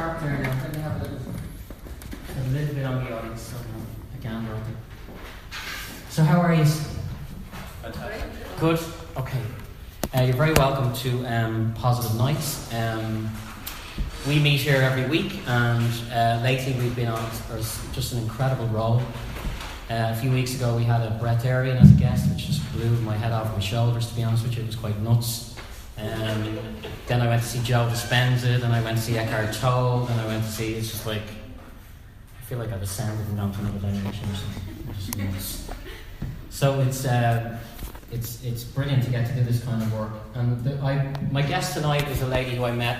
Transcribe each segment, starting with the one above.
sharp there now. Let me have a little bit on the audience. So again, right there. So how are you? Good. Okay. You're very welcome to Positive Nights. We meet here every week, and lately we've been on just an incredible roll. A few weeks ago we had a breatharian as a guest, which just blew my head off my shoulders, to be honest with you. It was quite nuts. Then I went to see Joe Dispenza, then I went to see Eckhart Tolle, then I went to see, it's just like, I feel like I've ascended and gone to another dimension or something. It's just nuts. So it's brilliant to get to do this kind of work. And my guest tonight is a lady who I met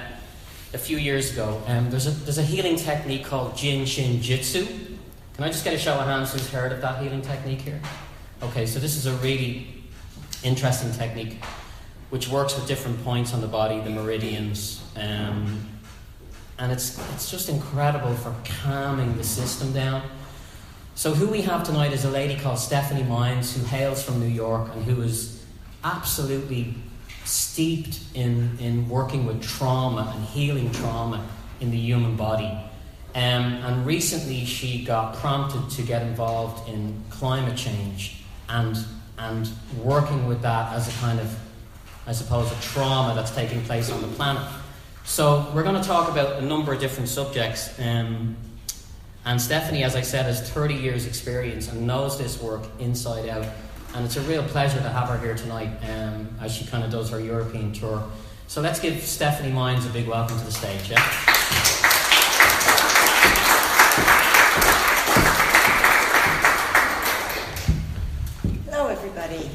a few years ago. There's a healing technique called Jin Qi Shih Tzu. Can I just get a show of hands who's heard of that healing technique here? Okay, so this is a really interesting technique which works with different points on the body, the meridians, and it's just incredible for calming the system down. So who we have tonight is a lady called Stephanie Mines, who hails from New York and who is absolutely steeped in working with trauma and healing trauma in the human body. And recently she got prompted to get involved in climate change and working with that as a kind of, I suppose, a trauma that's taking place on the planet. So we're going to talk about a number of different subjects. And Stephanie, as I said, has 30 years experience and knows this work inside out. And it's a real pleasure to have her here tonight as she kind of does her European tour. So let's give Stephanie Mines a big welcome to the stage, yeah? Hello, everybody.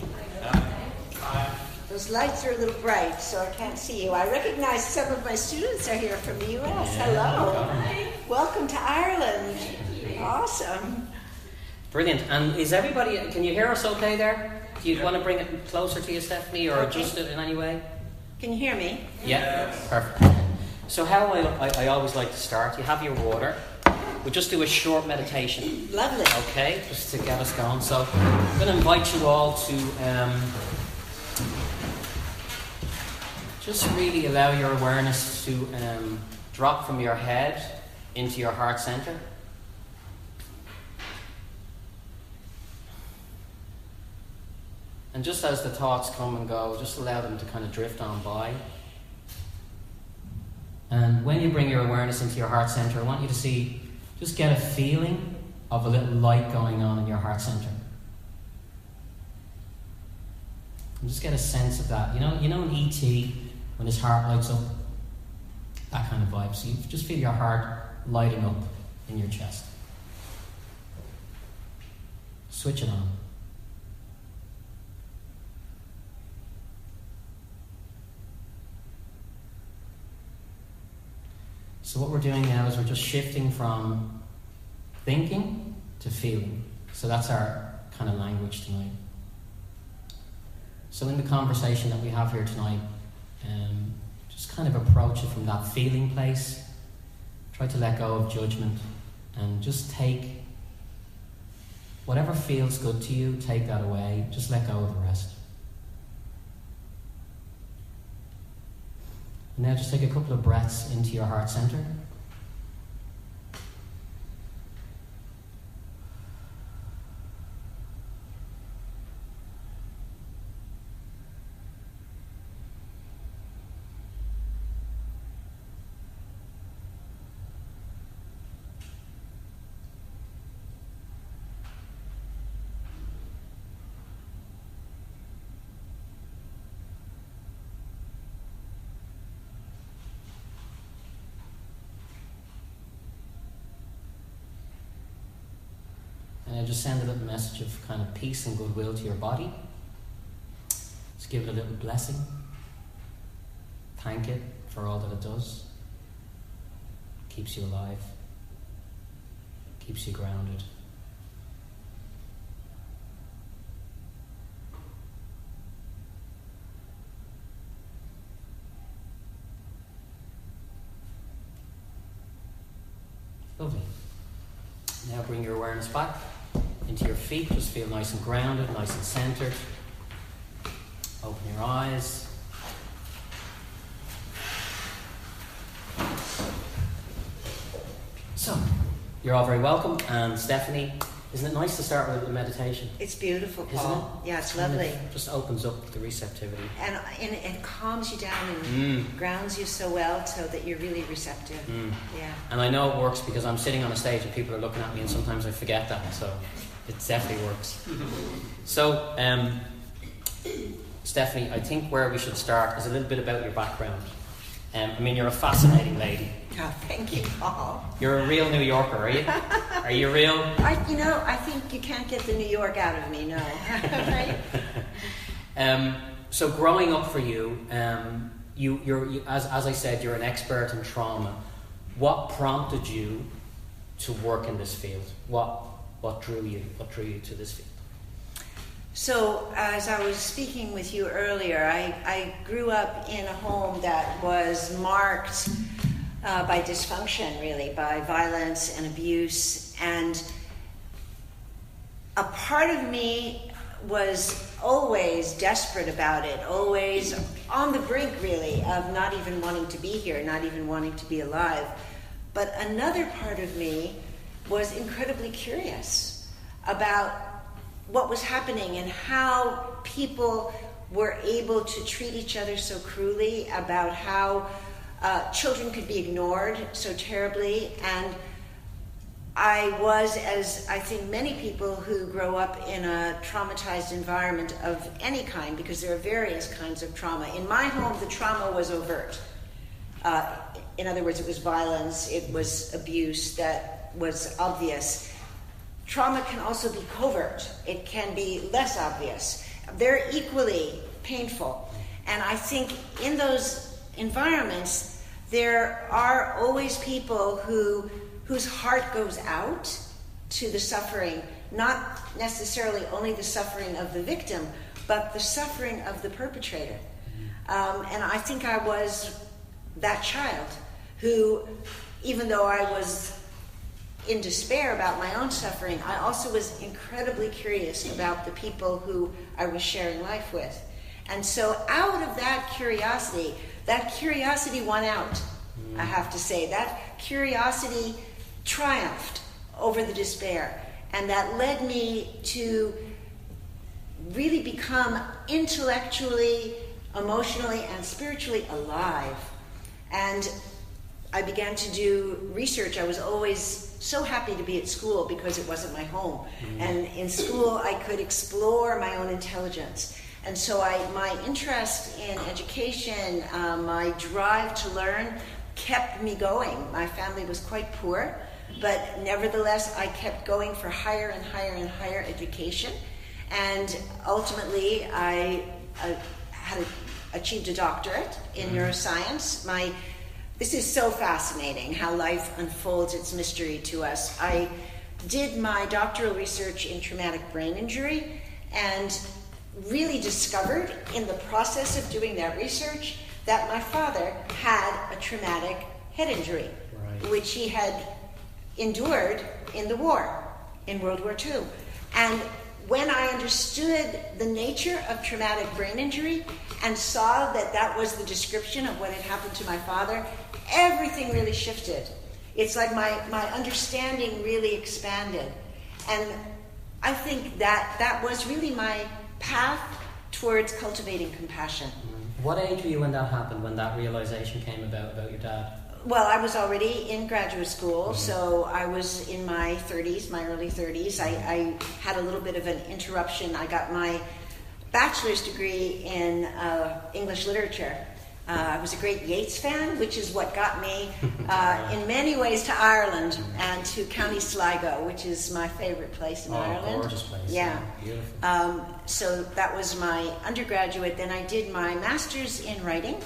Those lights are a little bright, so I can't see you. I recognize some of my students are here from the US. Hello. Welcome to Ireland. Awesome. Brilliant. And is everybody, can you hear us okay there? Do you want to bring it closer to you, Stephanie, or adjust it in any way? Can you hear me? Yeah, perfect. So how I always like to start, you have your water. We'll just do a short meditation. Lovely. Okay, just to get us going. So I'm going to invite you all to just really allow your awareness to drop from your head into your heart center. And just as the thoughts come and go, just allow them to kind of drift on by. And when you bring your awareness into your heart center, I want you to just get a feeling of a little light going on in your heart center. And just get a sense of that. You know in E.T., when his heart lights up, that kind of vibe. So you just feel your heart lighting up in your chest. Switch it on. So what we're doing now is we're just shifting from thinking to feeling. So that's our kind of language tonight. So in the conversation that we have here tonight, just kind of approach it from that feeling place. Try to let go of judgment and just take whatever feels good to you, take that away. Just let go of the rest. Now just take a couple of breaths into your heart center. Just send a little message of kind of peace and goodwill to your body. Just give it a little blessing. Thank it for all that it does. Keeps you alive. Keeps you grounded. Lovely. Now bring your awareness back into your feet. Just feel nice and grounded, nice and centered. Open your eyes. you're all very welcome. And Stephanie, isn't it nice to start with a meditation? It's beautiful, Paul. Isn't it? Yeah, it's lovely. Just opens up the receptivity. And it calms you down and grounds you so well so that you're really receptive. Yeah. And I know it works because I'm sitting on a stage and people are looking at me and sometimes I forget that. So it definitely works. So, Stephanie, I think where we should start is a little bit about your background. I mean, you're a fascinating lady. Oh, thank you, Paul. You're a real New Yorker, are you? Are you real? I think you can't get the New York out of me, no. Right? So growing up for you, you're as I said, you're an expert in trauma. What prompted you to work in this field? What drew you to this field? So, as I was speaking with you earlier, I grew up in a home that was marked by dysfunction, really, by violence and abuse. And a part of me was always desperate about it, always on the brink, really, of not even wanting to be here, not even wanting to be alive. But another part of me was incredibly curious about what was happening and how people were able to treat each other so cruelly, about how children could be ignored so terribly. And I was, as I think many people who grow up in a traumatized environment of any kind, because there are various kinds of trauma. In my home, the trauma was overt. In other words, it was violence, it was abuse that was obvious. Trauma can also be covert. It can be less obvious. They're equally painful. And I think in those environments, there are always people whose heart goes out to the suffering, not necessarily only the suffering of the victim, but the suffering of the perpetrator. And I think I was that child who, even though I was in despair about my own suffering, I also was incredibly curious about the people who I was sharing life with. And so out of that curiosity won out, I have to say. That curiosity triumphed over the despair. And that led me to really become intellectually, emotionally, and spiritually alive. And I began to do research. I was always so happy to be at school because it wasn't my home. And in school, I could explore my own intelligence. And so my interest in education, my drive to learn kept me going. My family was quite poor, but nevertheless, I kept going for higher and higher and higher education. And ultimately, I had achieved a doctorate in neuroscience. This is so fascinating how life unfolds its mystery to us. I did my doctoral research in traumatic brain injury and really discovered in the process of doing that research that my father had a traumatic head injury, which he had endured in the war, in World War II. And when I understood the nature of traumatic brain injury and saw that that was the description of what had happened to my father, everything really shifted. It's like my understanding really expanded. And I think that was really my path towards cultivating compassion. What age were you when that happened, when that realization came about your dad? Well, I was already in graduate school, so I was in my 30s, my early 30s. I had a little bit of an interruption. I got my bachelor's degree in English literature. I was a great Yeats fan, which is what got me in many ways to Ireland and to County Sligo, which is my favorite place in Ireland. Gorgeous place. Yeah. Beautiful. So that was my undergraduate. Then I did my master's in writing.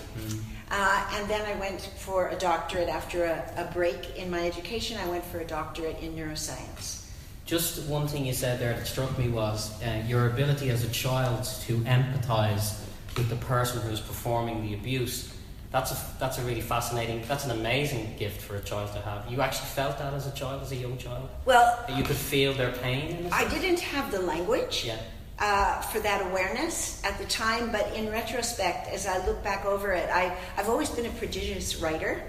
And then I went for a doctorate after a break in my education. I went for a doctorate in neuroscience. Just one thing you said there that struck me was your ability as a child to empathize with the person who's performing the abuse. That's a really fascinating, that's an amazing gift for a child to have. You actually felt that as a child, as a young child? Well, you could feel their pain? I didn't have the language for that awareness at the time, but in retrospect, as I look back over it, I've always been a prodigious writer,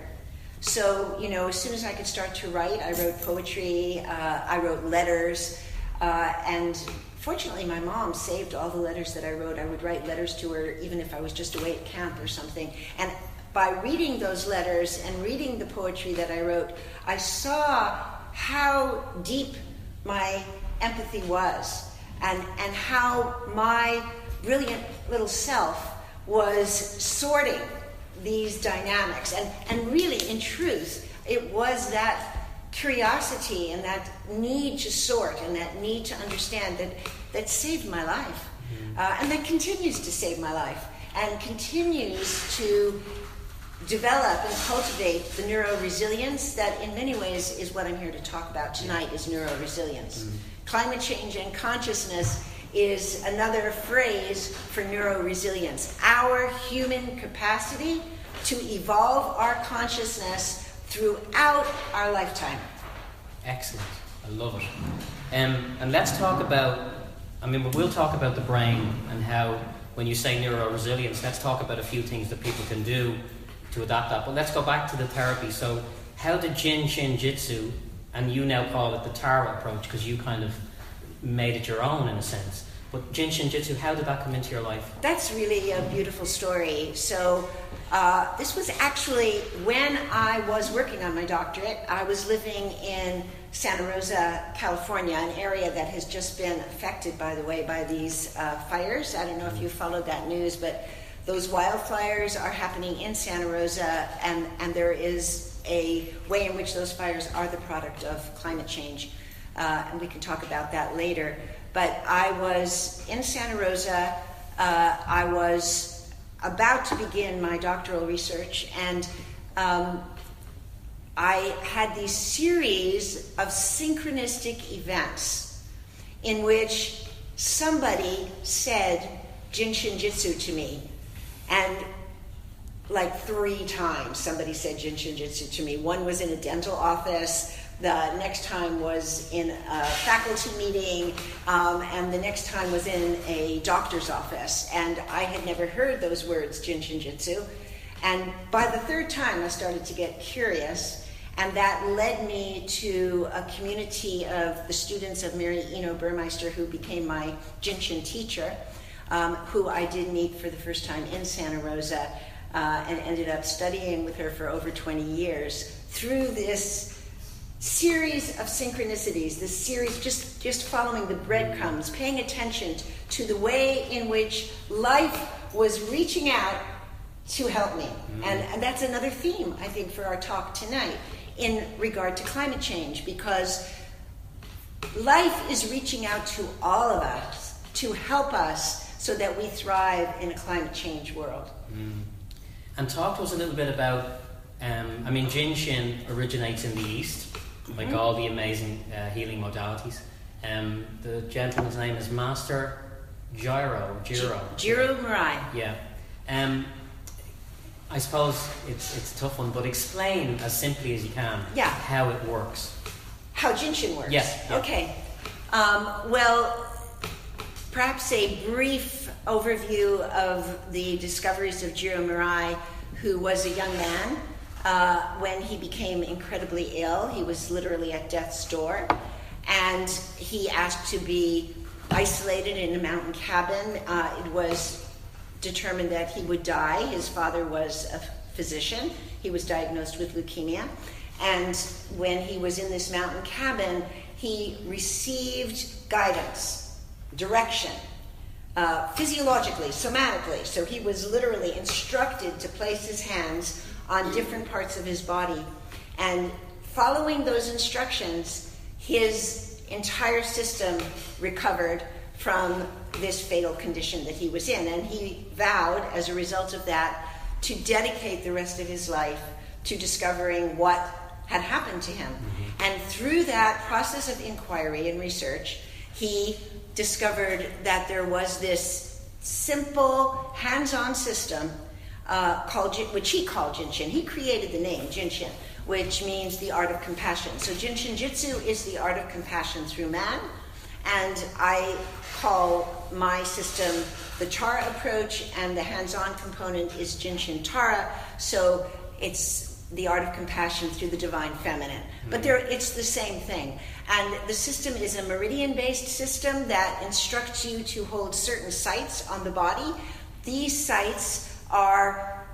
So, as soon as I could start to write, I wrote poetry, I wrote letters, and fortunately my mom saved all the letters that I wrote. I would write letters to her even if I was just away at camp or something. And by reading those letters and reading the poetry that I wrote, I saw how deep my empathy was, and how my brilliant little self was sorting these dynamics. And really, in truth, it was that curiosity and that need to sort and that need to understand that saved my life. And that continues to save my life and continues to develop and cultivate the neuro-resilience that in many ways is what I'm here to talk about tonight, is neuro-resilience. Climate change and consciousness is another phrase for neuro-resilience. Our human capacity to evolve our consciousness throughout our lifetime. Excellent. I love it. And let's talk about, we'll talk about the brain and how, when you say neuro-resilience, let's talk about a few things that people can do to adapt that. But let's go back to the therapy. So how did Jin Qi Shih Tzu, and you now call it the Tara approach because you kind of made it your own in a sense, but Jin Qi Shih Tzu, how did that come into your life? That's really a beautiful story. So this was actually when I was working on my doctorate. I was living in Santa Rosa, California, an area that has just been affected, by the way, by these fires. I don't know if you followed that news, but those wildfires are happening in Santa Rosa, and there is a way in which those fires are the product of climate change. And we can talk about that later. But I was in Santa Rosa. I was about to begin my doctoral research, and I had these series of synchronistic events in which somebody said Jin Qi Shih Tzu to me. And like 3 times somebody said Jin Qi Shih Tzu to me. One was in a dental office. The next time was in a faculty meeting, and the next time was in a doctor's office. And I had never heard those words, Jin Qi Shih Tzu. And by the 3rd time, I started to get curious, and that led me to a community of the students of Mary Eno Burmeister, who became my Jinshin teacher, who I did meet for the first time in Santa Rosa, and ended up studying with her for over 20 years through this series of synchronicities, this series just following the breadcrumbs, paying attention to the way in which life was reaching out to help me. And that's another theme, I think, for our talk tonight in regard to climate change, because life is reaching out to all of us to help us so that we thrive in a climate change world. And talk to us a little bit about, Jin Shin originates in the East, like all the amazing healing modalities. The gentleman's name is Master Jiro Murai. Yeah. I suppose it's a tough one, but explain as simply as you can how it works. How Jinshin works? Yes. Yeah. Okay. Well, perhaps a brief overview of the discoveries of Jiro Murai, who was a young man when he became incredibly ill. He was literally at death's door, and he asked to be isolated in a mountain cabin. It was determined that he would die. His father was a physician. He was diagnosed with leukemia, and when he was in this mountain cabin, he received guidance, direction, physiologically, somatically. So he was literally instructed to place his hands on different parts of his body, and following those instructions, his entire system recovered from this fatal condition that he was in. And he vowed, as a result of that, to dedicate the rest of his life to discovering what had happened to him. And through that process of inquiry and research, he discovered that there was this simple, hands-on system which he called Jinshin. He created the name Jinshin, which means the art of compassion. So Jinshin Jitsu is the art of compassion through man, and I call my system the Tara approach, and the hands-on component is Jinshin Tara. So it's the art of compassion through the divine feminine. But it's the same thing. And the system is a meridian-based system that instructs you to hold certain sites on the body. These sites are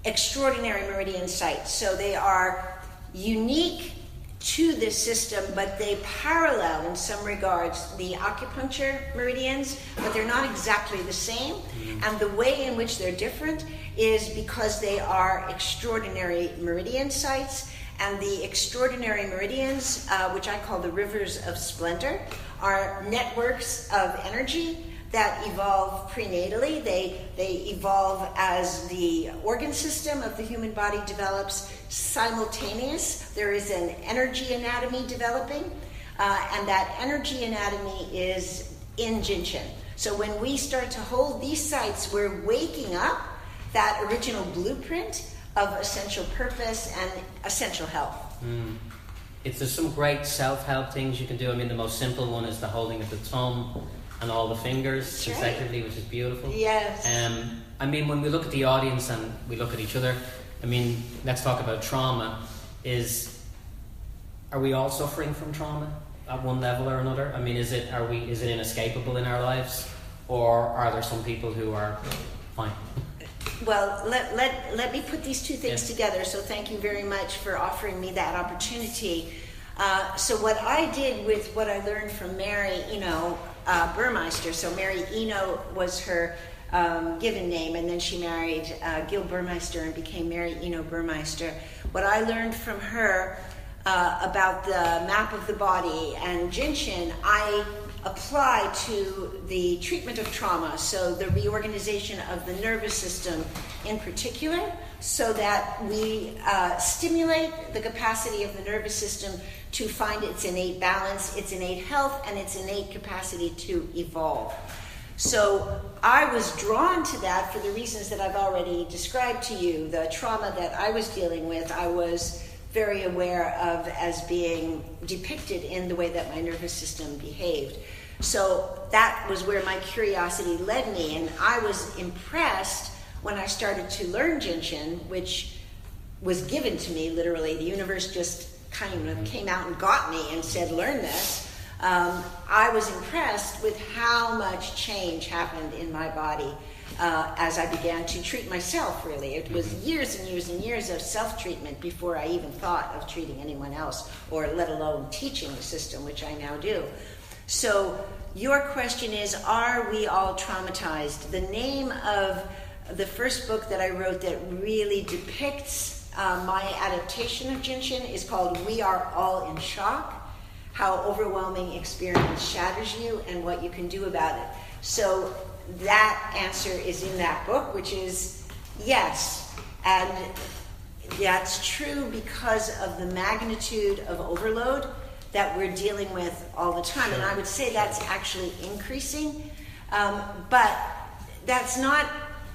extraordinary meridian sites. So they are unique to this system, but they parallel in some regards the acupuncture meridians, but they're not exactly the same. And the way in which they're different is because they are extraordinary meridian sites, and the extraordinary meridians, which I call the rivers of splendor, are networks of energy that evolve prenatally. They evolve as the organ system of the human body develops simultaneous. There is an energy anatomy developing, and that energy anatomy is in Jin Qi. So when we start to hold these sites, we're waking up that original blueprint of essential purpose and essential health. There's some great self-help things you can do. I mean, the most simple one is the holding of the thumb and all the fingers consecutively, which is beautiful. Yes. I mean, when we look at the audience and we look at each other, I mean, let's talk about trauma. Are we all suffering from trauma at one level or another? I mean, is it inescapable in our lives, or are there some people who are fine? Well, let me put these two things together. So thank you very much for offering me that opportunity. So what I did with what I learned from Mary Burmeister. So Mary Eno was her given name, and then she married Gil Burmeister and became Mary Eno Burmeister. What I learned from her about the map of the body and Jin Qi, I apply to the treatment of trauma, so the reorganization of the nervous system in particular, so that we stimulate the capacity of the nervous system to find its innate balance, its innate health, and its innate capacity to evolve. So I was drawn to that for the reasons that I've already described to you. The trauma that I was dealing with, I was very aware of as being depicted in the way that my nervous system behaved. So that was where my curiosity led me, and I was impressed when I started to learn Jin Qi, which was given to me literally. The universe just kind of came out and got me and said, learn this. I was impressed with how much change happened in my body as I began to treat myself, really. It was years and years and years of self-treatment before I even thought of treating anyone else, or let alone teaching the system, which I now do. So your question is, are we all traumatized? The name of the first book that I wrote that really depicts my adaptation of Jin Qi is called We Are All in Shock: How Overwhelming Experience Shatters You and What You Can Do About It. So that answer is in that book, which is yes. And that's true because of the magnitude of overload that we're dealing with all the time. And I would say that's actually increasing. But that's not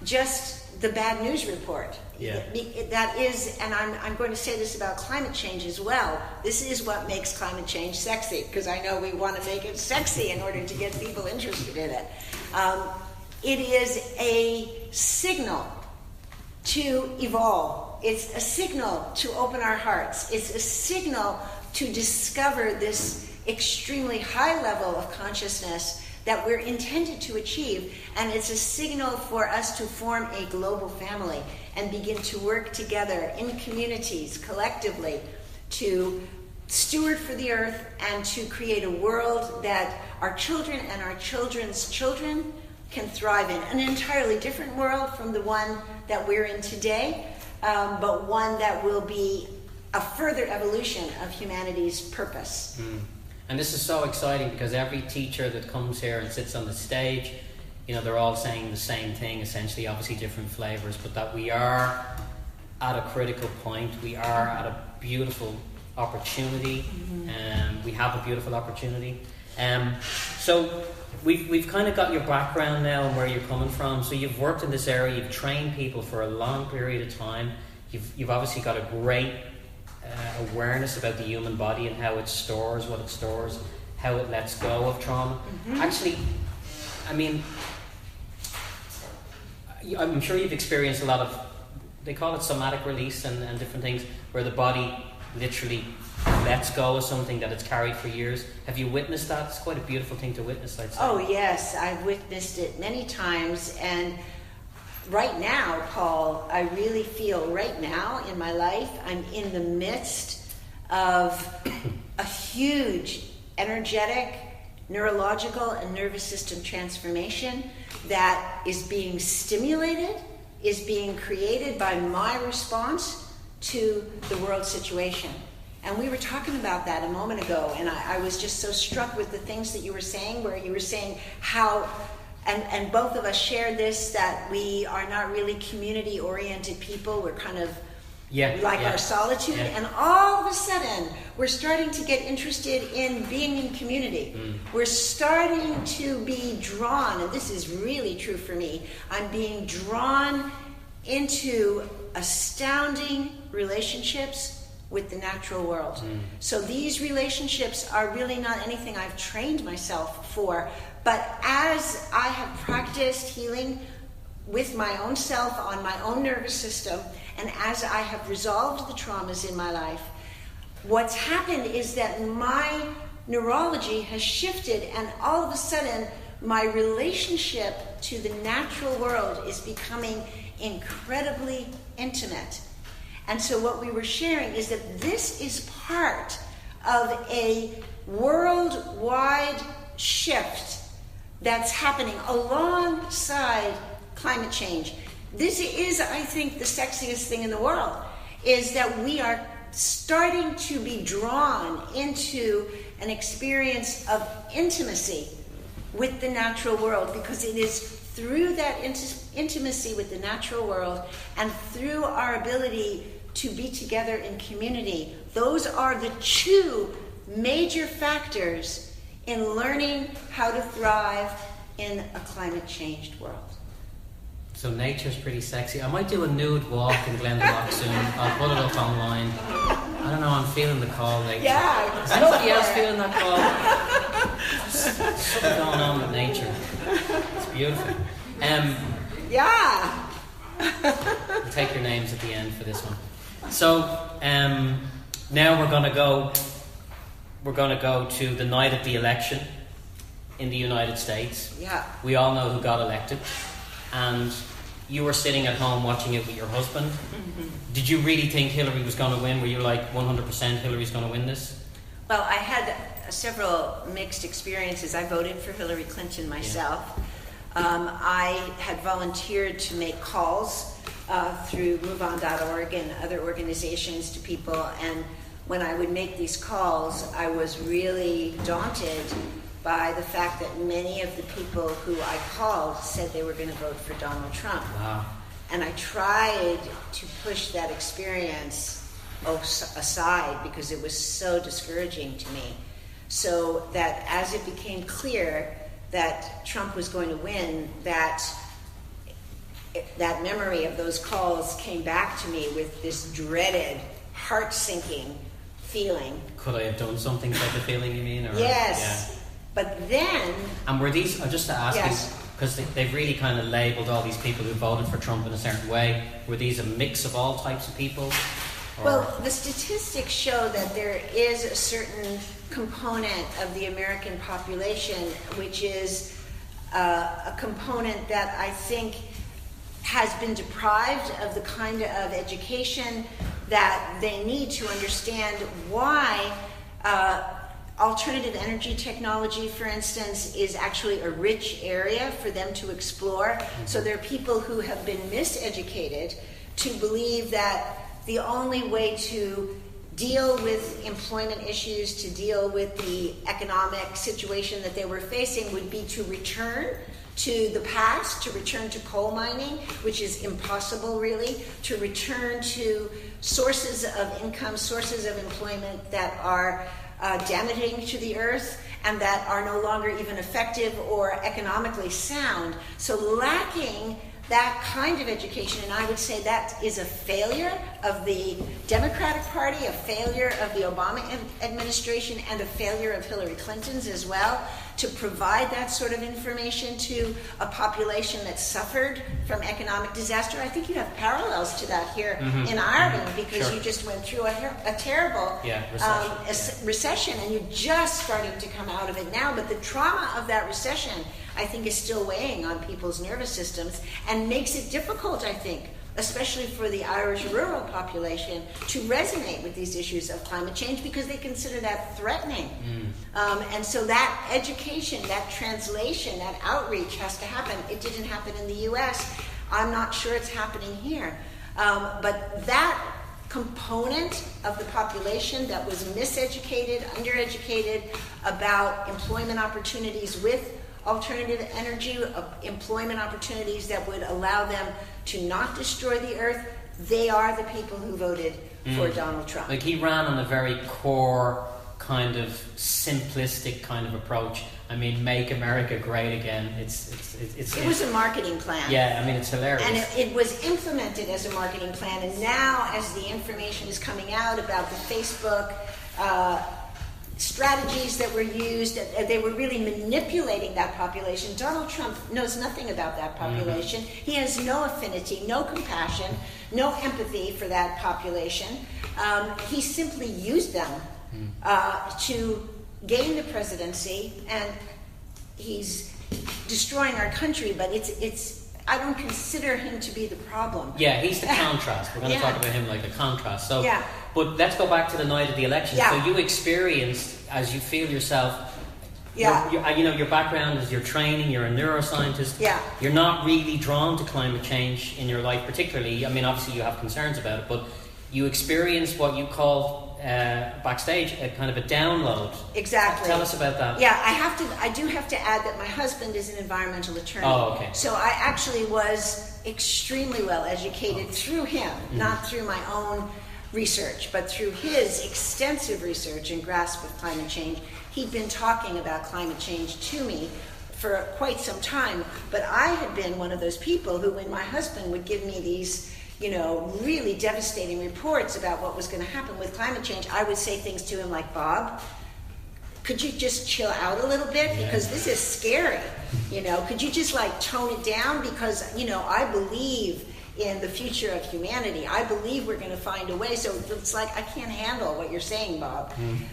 just the bad news report. Yeah. That is, and I'm going to say this about climate change as well. This is what makes climate change sexy, because I know we want to make it sexy in order to get people interested in it. It is a signal to evolve. It's a signal to open our hearts. It's a signal to discover this extremely high level of consciousness that we're intended to achieve, and it's a signal for us to form a global family and begin to work together in communities, collectively, to steward for the earth and to create a world that our children and our children's children can thrive in. An entirely different world from the one that we're in today, but one that will be a further evolution of humanity's purpose. And this is so exciting because every teacher that comes here and sits on the stage, they're all saying the same thing, essentially, obviously different flavors, but that we are at a critical point. We are at a beautiful opportunity, and we have a beautiful opportunity. So we've kind of got your background now and where you're coming from. So you've worked in this area, you've trained people for a long period of time. You've obviously got a great awareness about the human body and how it stores what it stores, how it lets go of trauma. Actually, I mean, I'm sure you've experienced a lot of they call it somatic release and different things, where the body literally lets go of something that it's carried for years. Have you witnessed that? It's quite a beautiful thing to witness, I'd say. Oh yes, I've witnessed it many times, and right now, Paul, I really feel right now in my life, I'm in the midst of a huge energetic, neurological, and nervous system transformation that is being stimulated, is being created by my response to the world situation. And we were talking about that a moment ago, and I was just so struck with the things that you were saying, where you were saying how, and both of us shared this, that we are not really community-oriented people. We're kind of our solitude, and all of a sudden, we're starting to get interested in being in community. We're starting to be drawn, and this is really true for me, I'm being drawn into astounding relationships with the natural world. So these relationships are really not anything I've trained myself for, but as I have practiced healing with my own self, on my own nervous system, and as I have resolved the traumas in my life, what's happened is that my neurology has shifted, and all of a sudden my relationship to the natural world is becoming incredibly intimate. And so what we were sharing is that this is part of a worldwide shift that's happening alongside climate change. This is, I think, the sexiest thing in the world, is that we are starting to be drawn into an experience of intimacy with the natural world, because it is through that intimacy with the natural world and through our ability to be together in community. Those are the two major factors in learning how to thrive in a climate-changed world. So nature's pretty sexy. I might do a nude walk in Glendalough soon. I'll put it up online. I don't know, I'm feeling the call lately. Yeah. Is anybody else feeling that call? There's something going on with nature. It's beautiful. Yeah. We'll take your names at the end for this one. So now we're going to go to the night of the election in the United States. Yeah. We all know who got elected, and you were sitting at home watching it with your husband. Did you really think Hillary was going to win? Were you like 100% Hillary's going to win this? Well, I had several mixed experiences. I voted for Hillary Clinton myself. Yeah. I had volunteered to make calls through MoveOn.org and other organizations to people, and when I would make these calls, I was really daunted by the fact that many of the people who I called said they were going to vote for Donald Trump. Wow. And I tried to push that experience aside because it was so discouraging to me. So that as it became clear that Trump was going to win, that memory of those calls came back to me with this dreaded, heart-sinking feeling. Could I have done something type of feeling, you mean? Or, yes. Yeah. But then... And were these, just to ask you, because they've really kind of labelled all these people who voted for Trump in a certain way, were these a mix of all types of people? Or? Well, the statistics show that there is a certain component of the American population, which is a component that I think has been deprived of the kind of education that they need to understand why alternative energy technology, for instance, is actually a rich area for them to explore. So there are people who have been miseducated to believe that the only way to deal with employment issues, to deal with the economic situation that they were facing would be to return to the past, to return to coal mining, which is impossible really, to return to sources of income, sources of employment that are damaging to the earth and that are no longer even effective or economically sound. So lacking that kind of education, and I would say that is a failure of the Democratic Party, a failure of the Obama administration, and a failure of Hillary Clinton's as well, to provide that sort of information to a population that suffered from economic disaster. I think you have parallels to that here in Ireland, because you just went through a terrible recession, and you're just starting to come out of it now. But the trauma of that recession, I think, is still weighing on people's nervous systems and makes it difficult, I think, especially for the Irish rural population, to resonate with these issues of climate change, because they consider that threatening. And so that education, that translation, that outreach has to happen. It didn't happen in the US. I'm not sure it's happening here. But that component of the population that was miseducated, undereducated about employment opportunities with alternative energy, employment opportunities that would allow them to not destroy the earth, they are the people who voted for Donald Trump. Like, he ran on a very core, kind of simplistic kind of approach. I mean, make America great again. It was a marketing plan. Yeah, I mean, it's hilarious. And it was implemented as a marketing plan. And now, as the information is coming out about the Facebook strategies that were used, they were really manipulating that population. Donald Trump knows nothing about that population. He has no affinity, no compassion, no empathy for that population. He simply used them to gain the presidency, and he's destroying our country, but I don't consider him to be the problem. Yeah, he's the contrast. We're going to talk about him like a contrast. So, yeah. But let's go back to the night of the election. Yeah. So you experienced, as you feel yourself, yeah. your background is your training, you're a neuroscientist. Yeah. You're not really drawn to climate change in your life particularly. I mean, obviously you have concerns about it, but you experienced what you call backstage a kind of a download. Exactly. Tell us about that. Yeah, I do have to add that my husband is an environmental attorney. Oh, okay. So I actually was extremely well educated through him, not through my own research, but through his extensive research and grasp of climate change. He'd been talking about climate change to me for quite some time, but I had been one of those people who, when my husband would give me these really devastating reports about what was going to happen with climate change, I would say things to him like, Bob, could you just chill out a little bit? Because this is scary. Could you just tone it down? Because, I believe in the future of humanity. I believe we're going to find a way. So it's like, I can't handle what you're saying, Bob.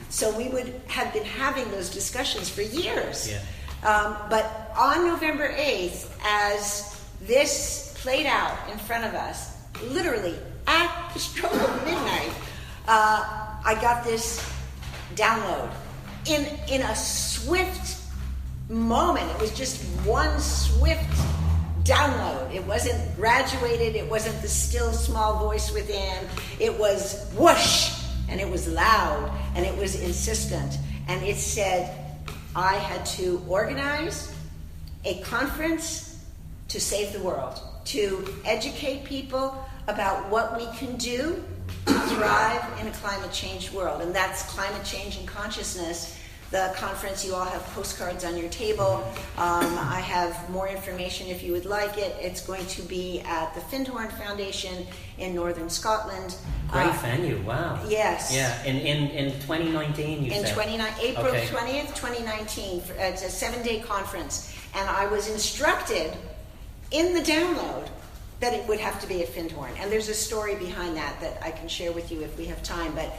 So we would have been having those discussions for years. But on November 8th, as this played out in front of us, literally at the stroke of midnight, I got this download in a swift moment. It was just one swift download. It wasn't graduated. It wasn't the still small voice within. It was whoosh, and it was loud, and it was insistent. And it said I had to organize a conference to save the world, to educate people about what we can do to thrive in a climate change world. And that's Climate Change and Consciousness. The conference, you all have postcards on your table. I have more information if you would like it. It's going to be at the Findhorn Foundation in Northern Scotland. Great venue, wow. Yes. Yeah, in 2019 you said? April 20th, 2019. It's a 7-day conference. And I was instructed in the download that it would have to be at Findhorn. And there's a story behind that I can share with you if we have time. But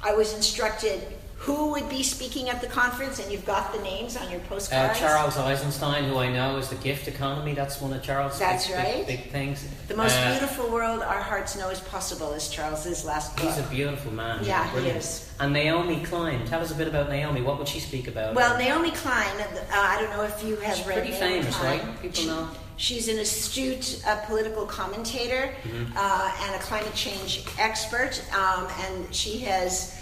I was instructed who would be speaking at the conference, and you've got the names on your postcards. Charles Eisenstein, who I know is the gift economy. That's one of Charles' big things. The most beautiful world our hearts know is possible is Charles's last book. He's a beautiful man. Yeah, brilliant. He is. And Naomi Klein. Tell us a bit about Naomi. What would she speak about? Well, Naomi Klein, I don't know if you have She's read pretty Naomi famous, Klein. right? People know. She's an astute political commentator and a climate change expert, and she has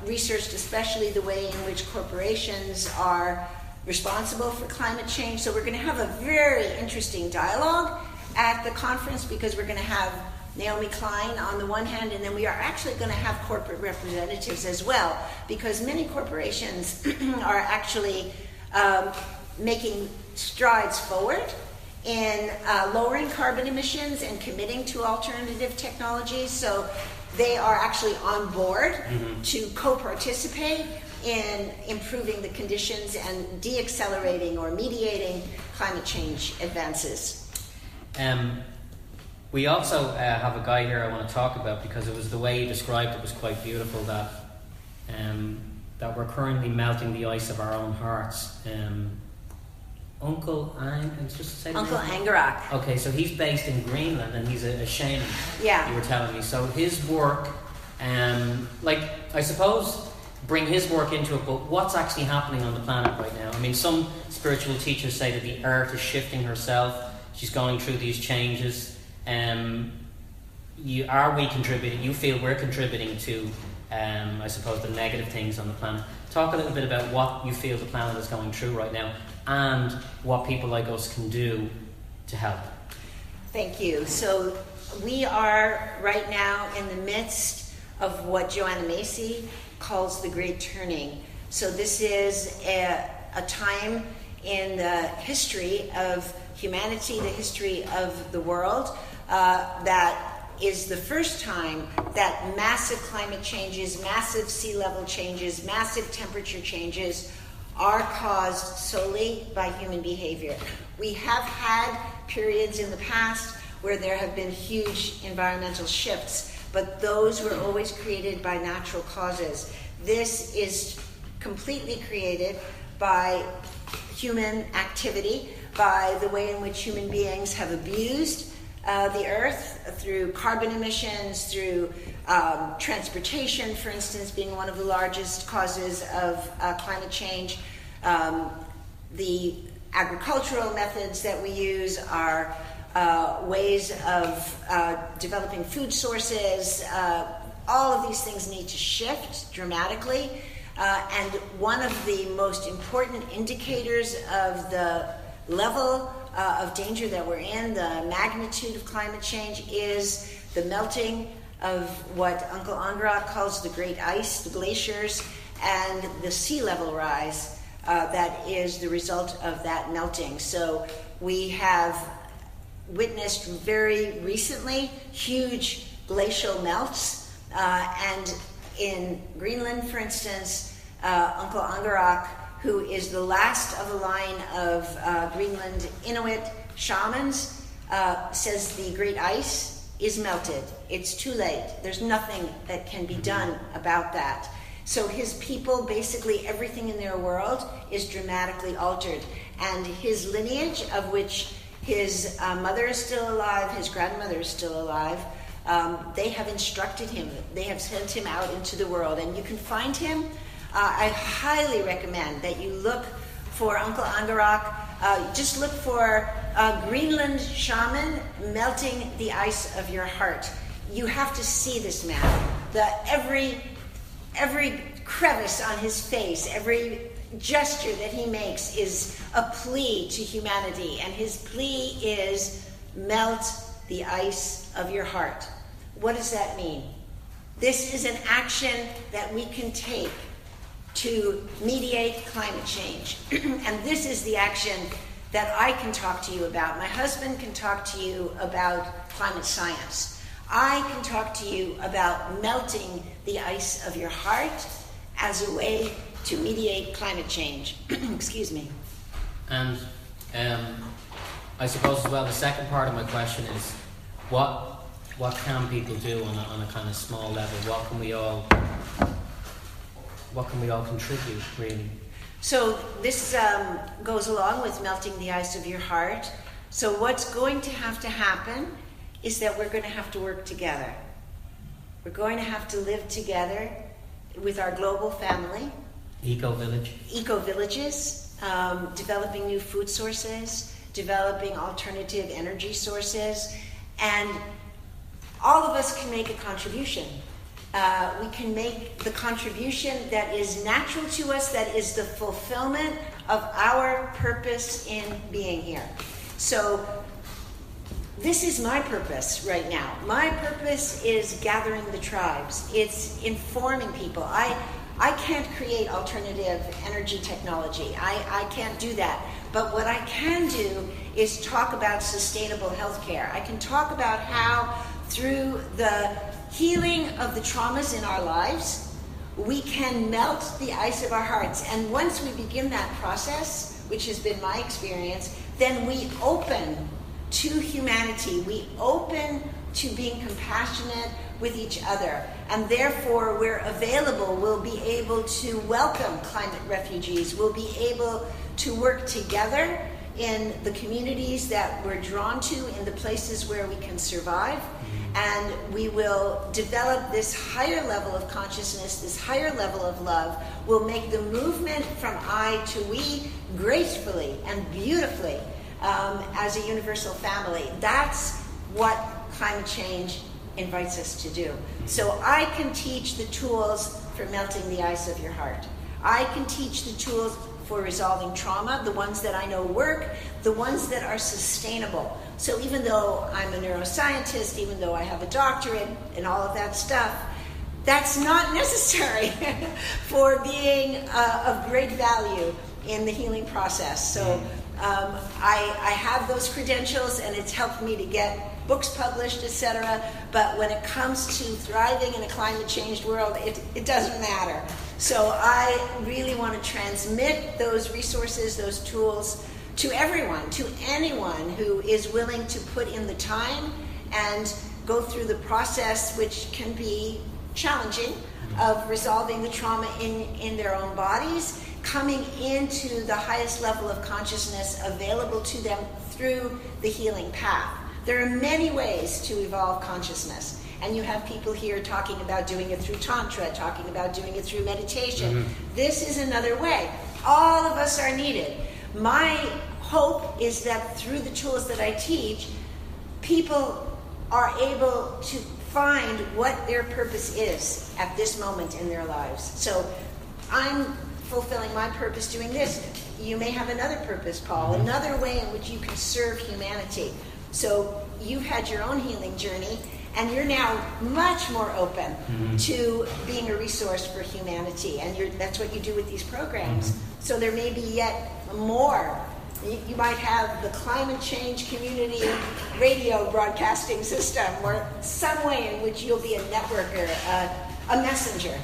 researched especially the way in which corporations are responsible for climate change. So we're going to have a very interesting dialogue at the conference, because we're going to have Naomi Klein on the one hand, and then we are actually going to have corporate representatives as well, because many corporations are actually making strides forward in lowering carbon emissions and committing to alternative technologies. So they are actually on board to co-participate in improving the conditions and de-accelerating or mediating climate change advances. We also have a guy here I want to talk about, because it was the way he described it was quite beautiful, that that we're currently melting the ice of our own hearts. Uncle Angarak. Okay, so he's based in Greenland and he's a shaman. Yeah. You were telling me. So his work, I suppose, bring his work into it, but what's actually happening on the planet right now? I mean, some spiritual teachers say that the earth is shifting herself. She's going through these changes. Are we contributing? You feel we're contributing to, I suppose, the negative things on the planet. Talk a little bit about what you feel the planet is going through right now, and what people like us can do to help. Thank you. So we are right now in the midst of what Joanna Macy calls the Great Turning. So this is a time in the history of humanity, the history of the world, that is the first time that massive climate changes, massive sea level changes, massive temperature changes are caused solely by human behavior. We have had periods in the past where there have been huge environmental shifts, but those were always created by natural causes. This is completely created by human activity, by the way in which human beings have abused the earth through carbon emissions, through transportation, for instance, being one of the largest causes of climate change. The agricultural methods that we use are ways of developing food sources. All of these things need to shift dramatically. And one of the most important indicators of the level of danger that we're in, the magnitude of climate change, is the melting of what Uncle Angarak calls the great ice, the glaciers, and the sea level rise that is the result of that melting. So we have witnessed very recently huge glacial melts, and in Greenland, for instance, Uncle Angarak, who is the last of a line of Greenland Inuit shamans, says the great ice is melted. It's too late. There's nothing that can be done about that. So his people, basically everything in their world is dramatically altered. And his lineage, of which his mother is still alive, his grandmother is still alive, they have instructed him. They have sent him out into the world. And you can find him. I highly recommend that you look for Uncle Angarak. Just look for Greenland shaman melting the ice of your heart. You have to see this man. Every crevice on his face, every gesture that he makes is a plea to humanity. And his plea is, melt the ice of your heart. What does that mean? This is an action that we can take to mediate climate change. And this is the action that I can talk to you about. My husband can talk to you about climate science. I can talk to you about melting the ice of your heart as a way to mediate climate change. Excuse me. And I suppose as well, the second part of my question is, what can people do on a kind of small level? What can we all contribute, really? So this goes along with melting the ice of your heart. So what's going to happen is that we're going to have to work together. We're going to have to live together with our global family. Eco-villages, developing new food sources, developing alternative energy sources, and all of us can make a contribution. We can make the contribution that is natural to us, that is the fulfillment of our purpose in being here. So this is my purpose right now. My purpose is gathering the tribes. It's informing people. I I can't create alternative energy technology. I can't do that. But what I can do is talk about sustainable healthcare. I can talk about how through the healing of the traumas in our lives, we can melt the ice of our hearts. And once we begin that process, which has been my experience, then we open to humanity. We open to being compassionate with each other. And therefore, we're available. We'll be able to welcome climate refugees. We'll be able to work together in the communities that we're drawn to, in the places where we can survive. And we will develop this higher level of consciousness, this higher level of love. We'll make the movement from I to we gracefully and beautifully as a universal family. That's what climate change invites us to do. So I can teach the tools for melting the ice of your heart. I can teach the tools for resolving trauma, the ones that I know work, the ones that are sustainable. So even though I'm a neuroscientist, even though I have a doctorate and all of that stuff, that's not necessary for being of great value in the healing process. So I have those credentials, and it's helped me to get books published, etc. But when it comes to thriving in a climate changed world, it doesn't matter. So I really want to transmit those resources, those tools to everyone, to anyone who is willing to put in the time and go through the process, which can be challenging, of resolving the trauma in their own bodies, coming into the highest level of consciousness available to them through the healing path. There are many ways to evolve consciousness. And you have people here talking about doing it through Tantra, talking about doing it through meditation. This is another way. All of us are needed. My hope is that through the tools that I teach, people are able to find what their purpose is at this moment in their lives. So I'm fulfilling my purpose doing this. You may have another purpose, Paul, another way in which you can serve humanity. So you've had your own healing journey, and you're now much more open to being a resource for humanity. And that's what you do with these programs. So there may be yet more. You might have the climate change community radio broadcasting system, or some way in which you'll be a networker, a messenger.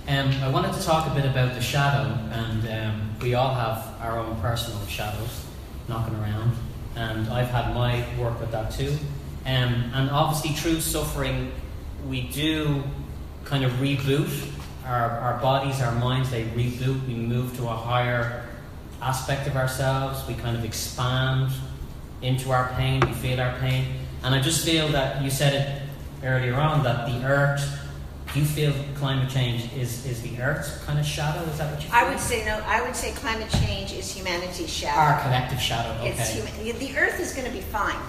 I wanted to talk a bit about the shadow, and we all have our own personal shadows knocking around, and I've had my work with that too. And obviously through suffering, we do kind of reboot our bodies, our minds, they reboot, we move to a higher aspect of ourselves, we kind of expand into our pain, we feel our pain. And I just feel that you said it earlier on, that the earth, you feel climate change is the earth's kind of shadow? Is that what you feel? I would say no. I would say climate change is humanity's shadow. Our collective shadow, okay. The earth is going to be fine.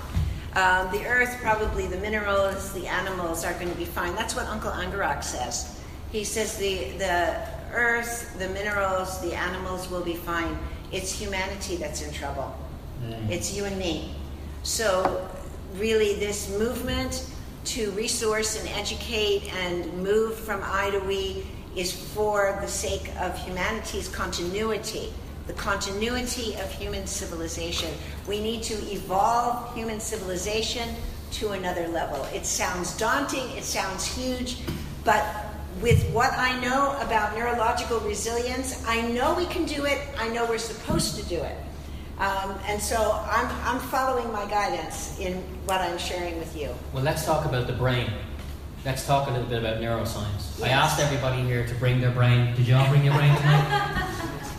The earth, probably the minerals, the animals are going to be fine. That's what Uncle Angarak says. He says the earth, the minerals, the animals will be fine. It's humanity that's in trouble. It's you and me. So really this movement to resource and educate and move from I to we is for the sake of humanity's continuity, the continuity of human civilization. We need to evolve human civilization to another level. It sounds daunting, it sounds huge, but with what I know about neurological resilience, I know we can do it, I know we're supposed to do it. And so I'm following my guidance in what I'm sharing with you. Well, let's talk about the brain. Let's talk a little bit about neuroscience. Yes. I asked everybody here to bring their brain. Did you all bring your brain tonight?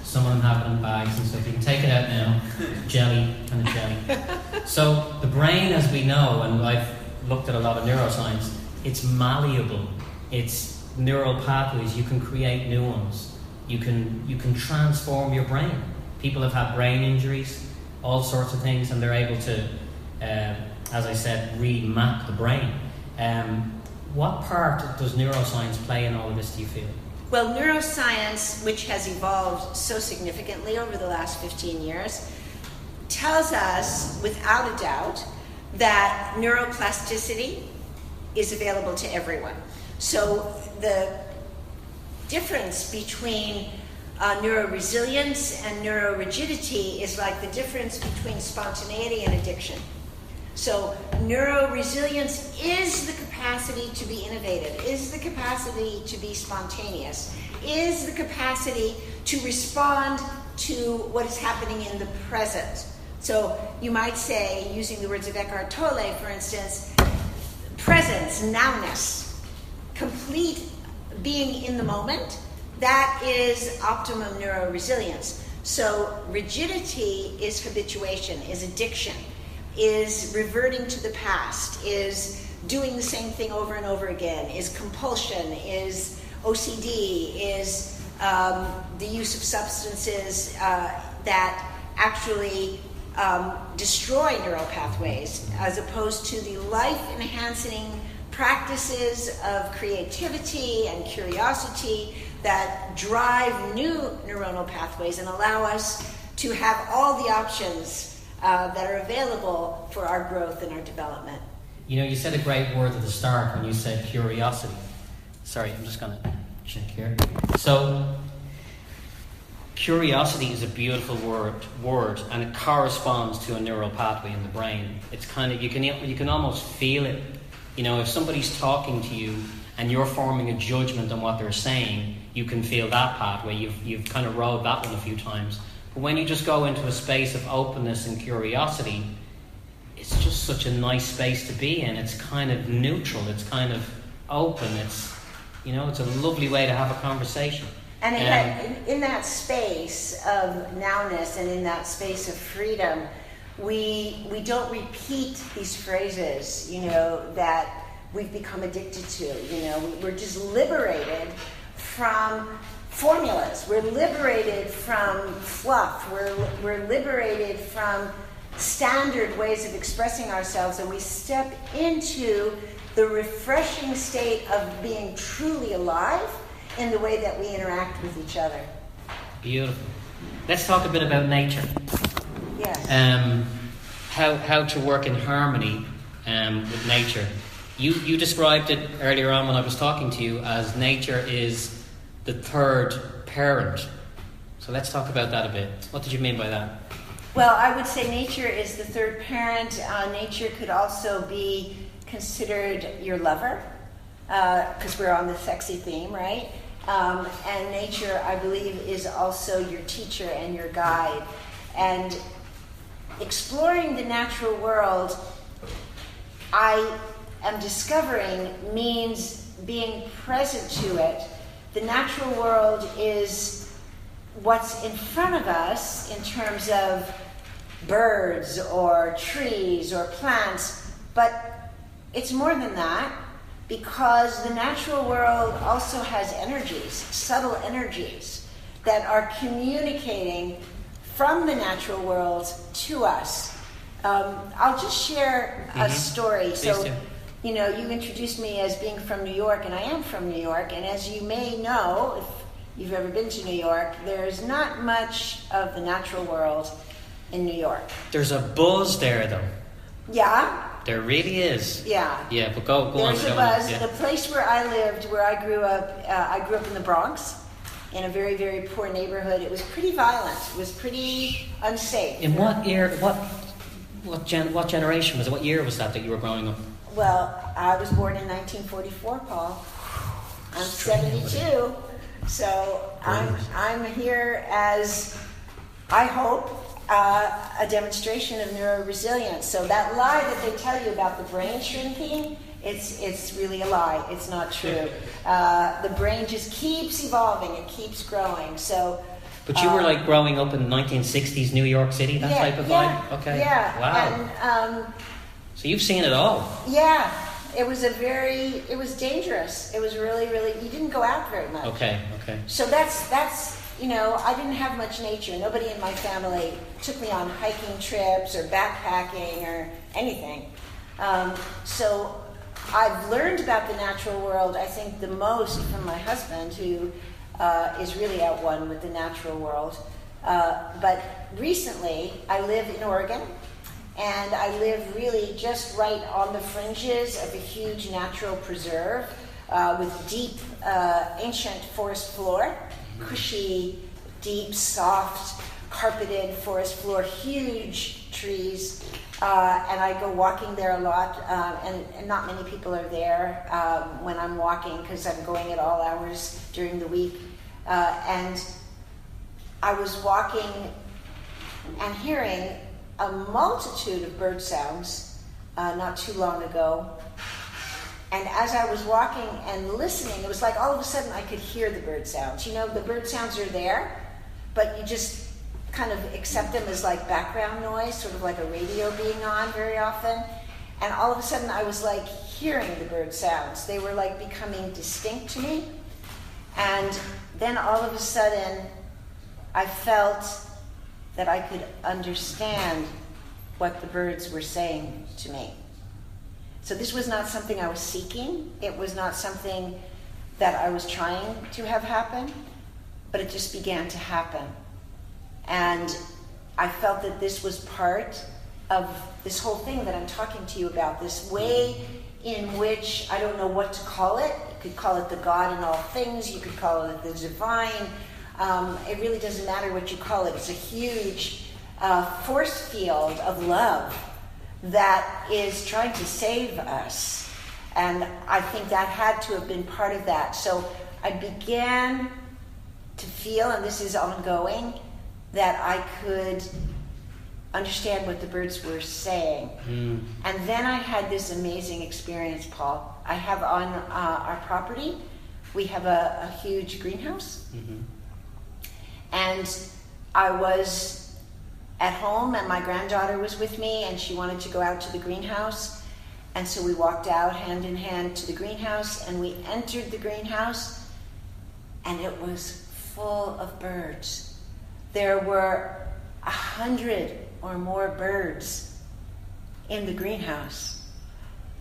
Some of them have it in bags and stuff. You can take it out now. Jelly, kind of jelly. So the brain, as we know, and I've looked at a lot of neuroscience, it's malleable. It's neural pathways. You can create new ones. You can transform your brain. People have had brain injuries, all sorts of things, and they're able to, as I said, remap the brain. What part does neuroscience play in all of this, do you feel? Well, neuroscience, which has evolved so significantly over the last 15 years, tells us, without a doubt, that neuroplasticity is available to everyone. So the difference between neuroresilience and neurorigidity is like the difference between spontaneity and addiction. So neuroresilience is the capacity to be innovative, is the capacity to be spontaneous, is the capacity to respond to what is happening in the present. So you might say, using the words of Eckhart Tolle, for instance, presence, nowness, complete being in the moment, that is optimum neuroresilience. So rigidity is habituation, is addiction, is reverting to the past, is doing the same thing over and over again, is compulsion, is OCD, is the use of substances that actually destroy neural pathways, as opposed to the life-enhancing practices of creativity and curiosity that drive new neuronal pathways and allow us to have all the options that are available for our growth and our development. You know, you said a great word at the start when you said curiosity. Sorry, I'm just going to check here. So, curiosity is a beautiful word, and it corresponds to a neural pathway in the brain. It's kind of, you can almost feel it. You know, if somebody's talking to you and you're forming a judgment on what they're saying, you can feel that pathway. You've kind of rode that one a few times. But when you just go into a space of openness and curiosity, it's just such a nice space to be in. It's kind of neutral. It's kind of open. It's, you know, it's a lovely way to have a conversation. And in that space of nowness and in that space of freedom, we don't repeat these phrases, you know, that we've become addicted to. You know, we're just liberated from formulas. We're liberated from fluff. We're liberated from standard ways of expressing ourselves, and we step into the refreshing state of being truly alive in the way that we interact with each other. Beautiful. Let's talk a bit about nature. Yes. How to work in harmony with nature. You described it earlier on when I was talking to you as nature is the third parent. So let's talk about that a bit. What did you mean by that? Well, I would say nature is the third parent. Nature could also be considered your lover, because we're on the sexy theme, right? And nature, I believe, is also your teacher and your guide. And exploring the natural world, I am discovering, means being present to it. The natural world is what's in front of us in terms of birds or trees or plants, but it's more than that, because the natural world also has energies, subtle energies, that are communicating from the natural world to us. I'll just share a story. So, you know, you introduced me as being from New York, and I am from New York, and as you may know, if you've ever been to New York, there's not much of the natural world in New York. There's a buzz there, though. Yeah? There really is. Yeah. Yeah, but go on. There's a buzz. The place where I lived, where I grew up in the Bronx, in a very, very poor neighborhood. It was pretty violent. It was pretty unsafe. In what year, what generation was it? What year was that you were growing up? Well, I was born in 1944, Paul. I'm 72, so I'm here as, I hope, a demonstration of neuroresilience. So that lie that they tell you about the brain shrinking, it's really a lie. It's not true. The brain just keeps evolving. It keeps growing. So. But you were like growing up in 1960s New York City, that type of vibe? Okay. Yeah. Wow. And, so you've seen it all. Yeah. It was dangerous. It was really, really, you didn't go out very much. Okay. So that's, you know, I didn't have much nature. Nobody in my family took me on hiking trips or backpacking or anything. So I've learned about the natural world, I think, the most from my husband, who is really at one with the natural world. But recently, I live in Oregon, and I live really just right on the fringes of a huge natural preserve with deep ancient forest floor, cushy, deep, soft, carpeted forest floor, huge trees, and I go walking there a lot, and not many people are there when I'm walking because I'm going at all hours during the week. And I was walking and hearing a multitude of bird sounds not too long ago. And as I was walking and listening, it was like all of a sudden I could hear the bird sounds. You know, the bird sounds are there, but you just kind of accept them as like background noise, sort of like a radio being on very often. And all of a sudden I was like hearing the bird sounds. They were like becoming distinct to me. And then all of a sudden I felt that I could understand what the birds were saying to me. So this was not something I was seeking. It was not something that I was trying to have happen, but it just began to happen. And I felt that this was part of this whole thing that I'm talking to you about, this way in which, I don't know what to call it. You could call it the God in all things. You could call it the divine. It really doesn't matter what you call it. It's a huge force field of love that is trying to save us. And I think that had to have been part of that. So I began to feel, and this is ongoing, that I could understand what the birds were saying. And then I had this amazing experience, Paul. I have on our property, we have a huge greenhouse. And I was at home and my granddaughter was with me and she wanted to go out to the greenhouse. And so we walked out hand in hand to the greenhouse and we entered the greenhouse and it was full of birds. There were 100 or more birds in the greenhouse.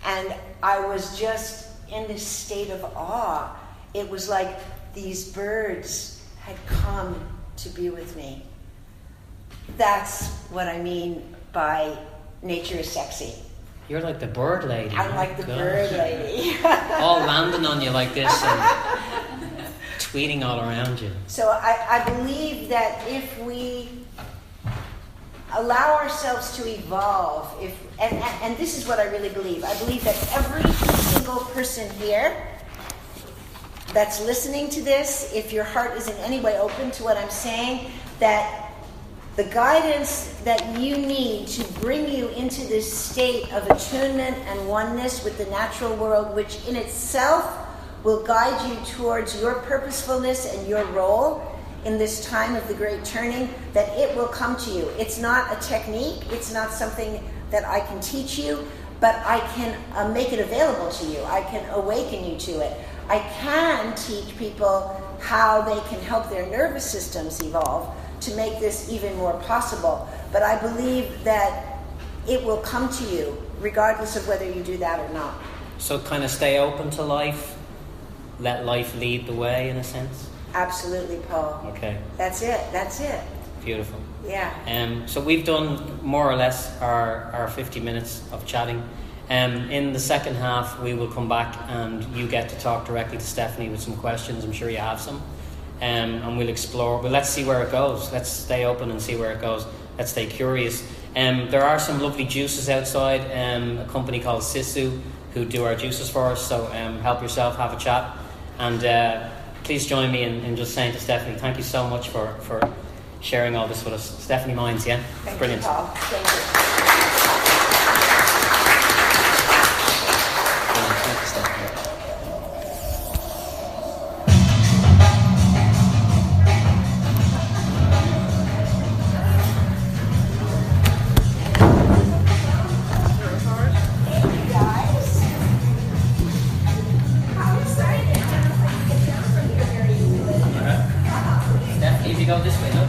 And I was just in this state of awe. It was like these birds had come to be with me. That's what I mean by nature is sexy. You're like the bird lady. I'm like the bird lady. All landing on you like this and tweeting all around you. So I believe that if we allow ourselves to evolve, and this is what I really believe. I believe that every single person here that's listening to this, if your heart is in any way open to what I'm saying, that the guidance that you need to bring you into this state of attunement and oneness with the natural world, which in itself will guide you towards your purposefulness and your role in this time of the great turning, that it will come to you. It's not a technique, it's not something that I can teach you, but I can make it available to you. I can awaken you to it. I can teach people how they can help their nervous systems evolve to make this even more possible. But I believe that it will come to you regardless of whether you do that or not. So kind of stay open to life, let life lead the way in a sense? Absolutely, Paul. Okay. That's it. Beautiful. Yeah. So we've done more or less our 50 minutes of chatting. In the second half, we will come back and you get to talk directly to Stephanie with some questions. I'm sure you have some. And we'll explore, but let's see where it goes. Let's stay open and see where it goes. Let's stay curious. There are some lovely juices outside, a company called Qi Shih Tzu who do our juices for us, so help yourself, have a chat. And please join me in just saying to Stephanie, thank you so much for sharing all this with us. Stephanie Mines, yeah? Thank Brilliant. you, Paul. Thank you. Thank you, Stephanie. Stephanie, if you go this way, look.